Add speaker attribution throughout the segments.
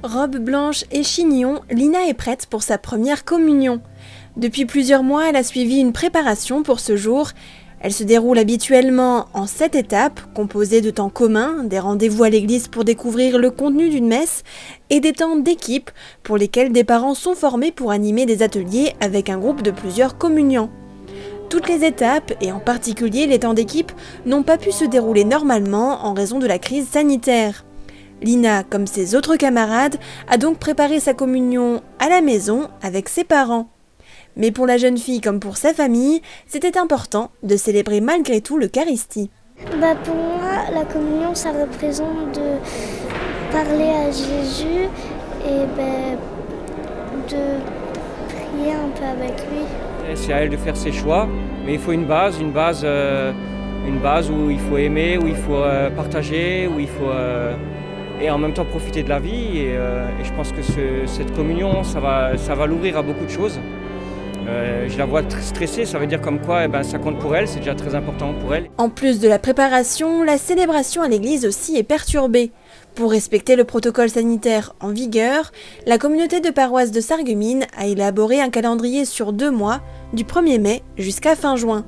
Speaker 1: Robe blanche et chignon, Lina est prête pour sa première communion. Depuis plusieurs mois, elle a suivi une préparation pour ce jour. Elle se déroule habituellement en 7 étapes, composées de temps communs, des rendez-vous à l'église pour découvrir le contenu d'une messe et des temps d'équipe pour lesquels des parents sont formés pour animer des ateliers avec un groupe de plusieurs communiants. Toutes les étapes, et en particulier les temps d'équipe, n'ont pas pu se dérouler normalement en raison de la crise sanitaire. Lina, comme ses autres camarades, a donc préparé sa communion à la maison avec ses parents. Mais pour la jeune fille comme pour sa famille, c'était important de célébrer malgré tout l'Eucharistie.
Speaker 2: Pour moi, la communion, ça représente de parler à Jésus et de prier un peu avec lui.
Speaker 3: C'est à elle de faire ses choix, mais il faut une base où il faut aimer, où il faut partager, où il faut et en même temps profiter de la vie. Et je pense que cette communion, ça va l'ouvrir à beaucoup de choses. Je la vois très stressée, ça veut dire comme quoi ça compte pour elle, c'est déjà très important pour elle.
Speaker 1: En plus de la préparation, la célébration à l'église aussi est perturbée. Pour respecter le protocole sanitaire en vigueur, la communauté de paroisse de Sarreguemines a élaboré un calendrier sur 2 mois, du 1er mai jusqu'à fin juin.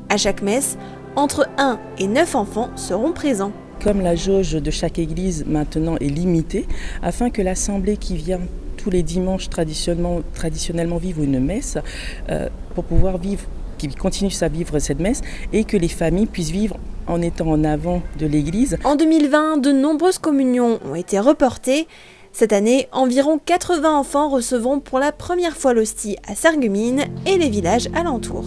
Speaker 1: À chaque messe, entre 1 et 9 enfants seront présents.
Speaker 4: Comme la jauge de chaque église maintenant est limitée, afin que l'assemblée qui vient tous les dimanches traditionnellement vivre une messe, pour pouvoir vivre, qu'ils continuent à vivre cette messe et que les familles puissent vivre en étant en avant de l'église.
Speaker 1: En 2020, de nombreuses communions ont été reportées. Cette année, environ 80 enfants recevront pour la première fois l'hostie à Sarreguemines et les villages alentours.